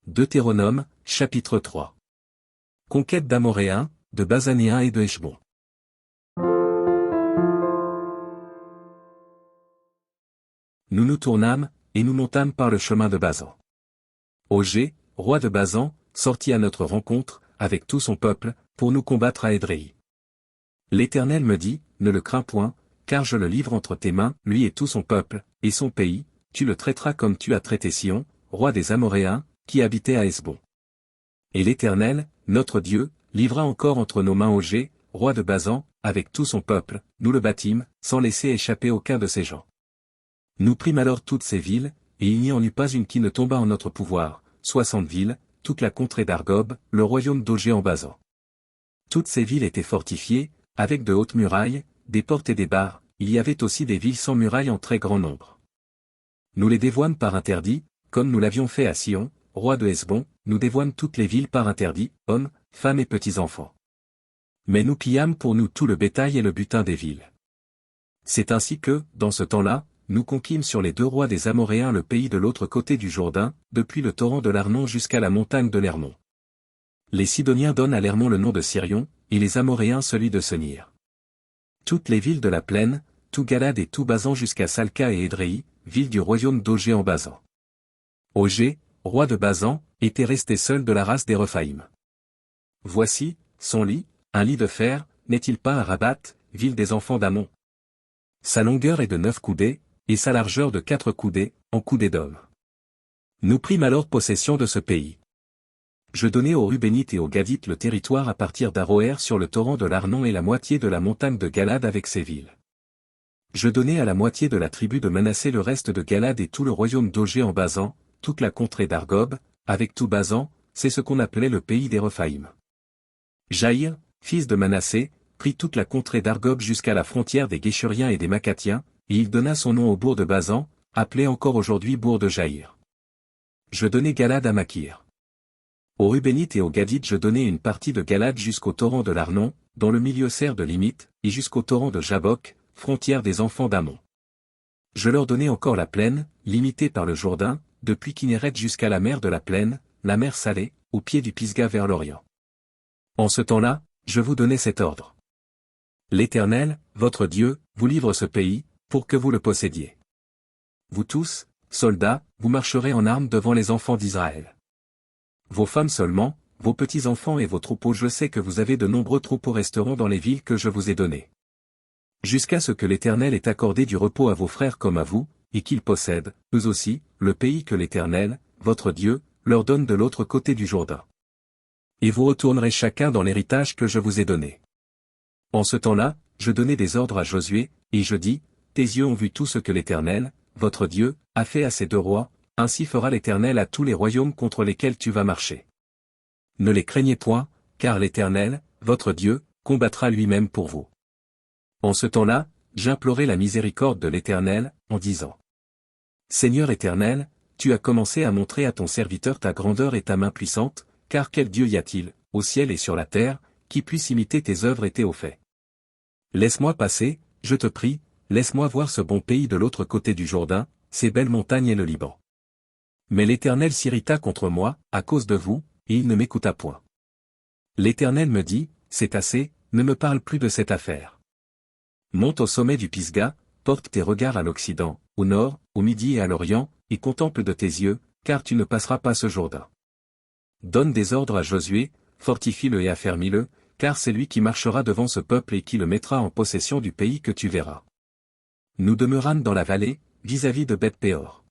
Deutéronome, chapitre 3. Conquête d'Amoréens, de Basanéens et de Heshbon. Nous nous tournâmes, et nous montâmes par le chemin de Basan. Ogé, roi de Basan, sortit à notre rencontre, avec tout son peuple, pour nous combattre à Édréi. L'Éternel me dit, ne le crains point, car je le livre entre tes mains, lui et tout son peuple, et son pays, tu le traiteras comme tu as traité Sion, roi des Amoréens, qui habitait à Hesbon. Et l'Éternel, notre Dieu, livra encore entre nos mains Ogé, roi de Basan, avec tout son peuple, nous le battîmes, sans laisser échapper aucun de ses gens. Nous prîmes alors toutes ces villes, et il n'y en eut pas une qui ne tombât en notre pouvoir, 60 villes, toute la contrée d'Argob, le royaume d'Ogé en Basan. Toutes ces villes étaient fortifiées, avec de hautes murailles, des portes et des barres, il y avait aussi des villes sans murailles en très grand nombre. Nous les dévoîmes par interdit, comme nous l'avions fait à Sion, roi de Hesbon, nous dévoîmes toutes les villes par interdit, hommes, femmes et petits-enfants. Mais nous pillâmes pour nous tout le bétail et le butin des villes. C'est ainsi que, dans ce temps-là, nous conquîmes sur les deux rois des Amoréens le pays de l'autre côté du Jourdain, depuis le torrent de l'Arnon jusqu'à la montagne de l'Hermon. Les Sidoniens donnent à l'Hermon le nom de Sirion, et les Amoréens celui de Senir. Toutes les villes de la plaine, tout Galad et tout Basan jusqu'à Salca et Édréi, villes du royaume d'Ogé en Basan. Ogé, roi de Basan, était resté seul de la race des Rephaïm. Voici, son lit, un lit de fer, n'est-il pas à Rabat, ville des enfants d'Amon? Sa longueur est de 9 coudées, et sa largeur de 4 coudées, en coudées d'homme. Nous prîmes alors possession de ce pays. Je donnai aux Rubénites et aux Gadites le territoire à partir d'Aroër sur le torrent de l'Arnon et la moitié de la montagne de Galad avec ses villes. Je donnai à la moitié de la tribu de Manassé le reste de Galad et tout le royaume d'Ogé en Basan, toute la contrée d'Argob, avec tout Basan, c'est ce qu'on appelait le pays des Rephaïm. Jaïr, fils de Manassé, prit toute la contrée d'Argob jusqu'à la frontière des Guéchuriens et des Macathiens, et il donna son nom au bourg de Basan, appelé encore aujourd'hui bourg de Jaïr. Je donnai Galad à Makir. Aux Rubénites et aux Gadites je donnai une partie de Galad jusqu'au torrent de l'Arnon, dont le milieu sert de limite, et jusqu'au torrent de Jabok, frontière des enfants d'Amon. Je leur donnai encore la plaine, limitée par le Jourdain, depuis Kinéret jusqu'à la mer de la plaine, la mer Salée, au pied du Pisga vers l'Orient. En ce temps-là, je vous donnai cet ordre. L'Éternel, votre Dieu, vous livre ce pays, pour que vous le possédiez. Vous tous, soldats, vous marcherez en armes devant les enfants d'Israël. Vos femmes seulement, vos petits-enfants et vos troupeaux, je sais que vous avez de nombreux troupeaux, resteront dans les villes que je vous ai données. Jusqu'à ce que l'Éternel ait accordé du repos à vos frères comme à vous, et qu'ils possèdent, eux aussi, le pays que l'Éternel, votre Dieu, leur donne de l'autre côté du Jourdain. Et vous retournerez chacun dans l'héritage que je vous ai donné. En ce temps-là, je donnai des ordres à Josué, et je dis, tes yeux ont vu tout ce que l'Éternel, votre Dieu, a fait à ces deux rois, ainsi fera l'Éternel à tous les royaumes contre lesquels tu vas marcher. Ne les craignez point, car l'Éternel, votre Dieu, combattra lui-même pour vous. En ce temps-là, j'implorai la miséricorde de l'Éternel, en disant, Seigneur Éternel, tu as commencé à montrer à ton serviteur ta grandeur et ta main puissante, car quel Dieu y a-t-il, au ciel et sur la terre, qui puisse imiter tes œuvres et tes hauts faits? Laisse-moi passer, je te prie, laisse-moi voir ce bon pays de l'autre côté du Jourdain, ces belles montagnes et le Liban. Mais l'Éternel s'irrita contre moi, à cause de vous, et il ne m'écouta point. L'Éternel me dit, c'est assez, ne me parle plus de cette affaire. Monte au sommet du Pisga, porte tes regards à l'Occident, au Nord, au Midi et à l'Orient, et contemple de tes yeux, car tu ne passeras pas ce Jourdain. Donne des ordres à Josué, fortifie-le et affermis-le, car c'est lui qui marchera devant ce peuple et qui le mettra en possession du pays que tu verras. Nous demeurâmes dans la vallée, vis-à-vis de Beth-péor.